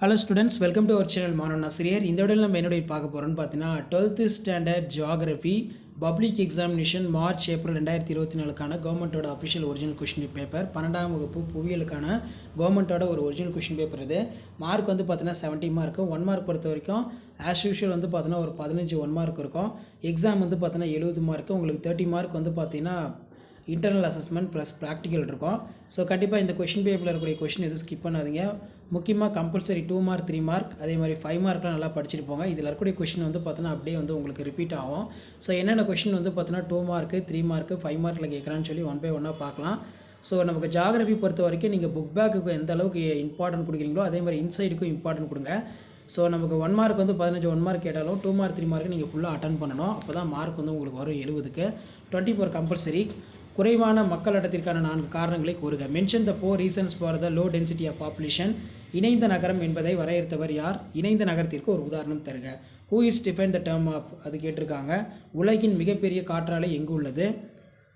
Hello students, welcome to our channel மாணவன் ஆசிரியர். இந்த விட நம்ம என்னுடைய பார்க்க போகிறோன்னு பார்த்தீங்கன்னா 12th standard geography public examination March April 2024க்கான கவர்மெண்ட்டோட அஃபிஷியல் ஒரிஜினல் கொஷின் பேப்பர் 12ஆம் வகுப்பு புவியியலுக்கான கவர்மெண்ட்டோட ஒரு ஒரிஜினல் கொஷின் பேப்பர். இது மார்க் வந்து பார்த்தீங்கன்னா 70 மார்க்கு. 1 மார்க் பொறுத்த வரைக்கும் ஆஸ் யூஷுவல் வந்து பார்த்தீங்கன்னா ஒரு 15 1 மார்க் இருக்கும். எக்ஸாம் வந்து பார்த்தீங்கன்னா 70 மார்க்கு. உங்களுக்கு 30 மார்க் வந்து பார்த்தீங்கன்னா இன்டர்னல் அசஸ்மெண்ட் ப்ளஸ் ப்ராக்டிக்கல் இருக்கும். ஸோ கண்டிப்பாக இந்த கொஷின் பேப்பரில் இருக்கக்கூடிய கொஷின் எதுவும் ஸ்கிப் பண்ணாதீங்க. முக்கியமாக கம்பல்சரி 2 மார்க் 3 மார்க் அதே மாதிரி 5 மார்க்லாம் நல்லா படிச்சுட்டு போங்க. இதில் இருக்கக்கூடிய கொஷின் வந்து பார்த்தோன்னா அப்படியே வந்து உங்களுக்கு ரிப்பீட் ஆகும். ஸோ என்னென்ன கொஷின் வந்து பார்த்தோன்னா 2 மார்க்கு 3 மார்க்கு 5 மார்க்கில் கேட்குறான்னு சொல்லி ஒன் பை ஒன்னாக பார்க்கலாம். ஸோ நமக்கு ஜியாகிரஃபி பொறுத்த வரைக்கும் நீங்கள் புக் பேக்குக்கு எந்த அளவுக்கு இம்பார்ட்டன்ட் கொடுக்குறீங்களோ அதே மாதிரி இன்சைடுக்கும் இம்பார்ட்டன்ட் கொடுங்க. ஸோ நமக்கு 1 மார்க் வந்து 15 1 மார்க் கேட்டாலும் 2 மார்க் 3 மார்க்கு நீங்கள் ஃபுல்லாக அட்டன் பண்ணணும். அப்போ தான் மார்க் வந்து உங்களுக்கு வரும் 70க்கு. 24 கம்பல்சரி. குறைவான மக்கள் அடர்த்திற்கான 4 காரணங்களை கூறுக. Mention the 4 reasons for the low density of population. இணைந்த நகரம் என்பதை வரையறுத்தவர் யார்? இணைந்த நகரத்திற்கு ஒரு உதாரணம் தருக. Who is define the term of அது கேட்டிருக்காங்க. உலகின் மிகப்பெரிய காற்றாலை எங்கு உள்ளது?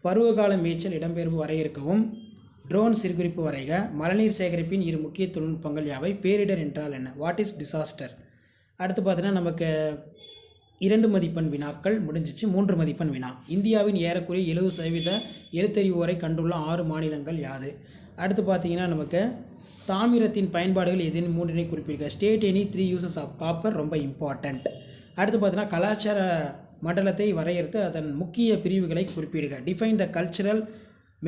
பருவகால மேய்ச்சல் இடம்பெயர்வு வரையறுக்கவும். ட்ரோன் சிறுகுறிப்பு வரைக. மழைநீர் சேகரிப்பின் 2 முக்கிய தொழில்நுட்பங்கள் யாவை? பேரிடர் என்றால் என்ன? What is disaster? அடுத்து பார்த்தீங்கன்னா நமக்கு 2 மதிப்பெண் வினாக்கள் முடிஞ்சிச்சு. 3 மதிப்பெண் வினா. இந்தியாவின் ஏறக்குறைய 70% எழுத்தறிவு வரை கண்டுள்ள 6 மாநிலங்கள் யாது? அடுத்து பார்த்தீங்கன்னா நமக்கு தாமிரத்தின் பயன்பாடுகள் எதுன்னு 3 குறிப்பிடுக. State any 3 uses of copper ரொம்ப இம்பார்ட்டண்ட். அடுத்து பார்த்தீங்கன்னா கலாச்சார மண்டலத்தை வரையறுத்து அதன் முக்கிய பிரிவுகளை குறிப்பிடுக. Define the cultural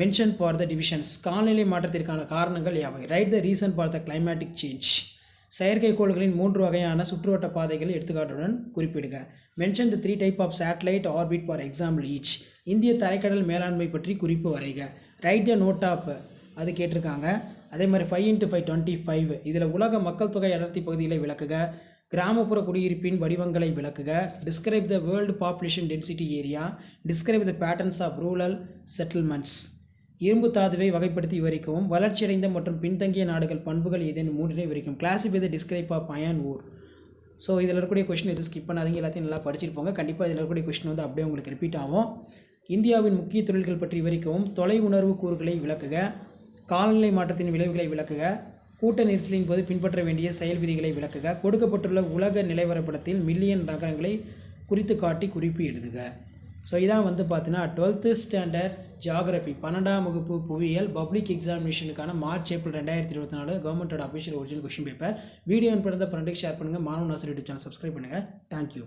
mention for the divisions. காலநிலை மாற்றத்திற்கான காரணங்கள் யாவை? Write the reason for the climatic change. செயற்கைக்கோள்களின் 3 வகையான சுற்றுவட்ட பாதைகளை எடுத்துக்காட்டுடன் குறிப்பிடுக. Mention the 3 type of satellite orbit for example each. இந்திய தரைக்கடல் மேலாண்மை பற்றி குறிப்பு வரைக. ரைட் த நோட் ஆஃப் அது கேட்டிருக்காங்க. அதே மாதிரி 5x5 25. இதில் உலக மக்கள் தொகை அடர்த்தி பகுதிகளை விளக்குக. கிராமப்புற குடியிருப்பின் வடிவங்களை விளக்குக. Describe the world population density area. Describe the patterns of rural settlements. இரும்பு தாதுவை வகைப்படுத்தி விவரிக்கவும். வளர்ச்சியடைந்த மற்றும் பின்தங்கிய நாடுகள் பண்புகள் ஏதேனும் 3 விவரிக்கும். Classify the describe of iron ore. So இதில் இருக்கக்கூடிய கொஸ்டின் எதுவும் ஸ்கிப் பண்ணாதீங்க, எல்லாத்தையும் நல்லா படிச்சுட்டு போங்க. கண்டிப்பாக இதில் இருக்கக்கூடிய கொஸ்டின் வந்து அப்படியே உங்களுக்கு ரிப்பீட் ஆகும். இந்தியாவின் முக்கிய தொழில்கள் பற்றி விவரிக்கவும். தொலை உணர்வு கூறுகளை விளக்குக. காலநிலை மாற்றத்தின் விளைவுகளை விளக்குக. கூட்ட நெரிசலின் போது பின்பற்ற வேண்டிய செயல் விதிகளை விளக்குக. கொடுக்கப்பட்டுள்ள உலக நிலவரப்படத்தில் மில்லியன் நகரங்களை குறித்து காட்டி குறிப்பு எழுதுக. ஸோ இதான் வந்து பார்த்தீங்கன்னா 12th ஸ்டாண்டர்ட் ஜியாகிரஃபி 12ஆம் வகுப்பு புவியியல் பப்ளிக் எக்ஸாமினேஷனுக்கான மார்ச் ஏப்ரல் 2024 கவர்மெண்ட்டோட official original question paper. Video பண்ணுறத ஃப்ரெண்டுக்கு ஷேர் பண்ணுங்கள். மாணவன் ஆசிரியர் யூடியூப் சேனல் சப்ஸ்கிரைப் பண்ணுங்கள். தேங்க்யூ.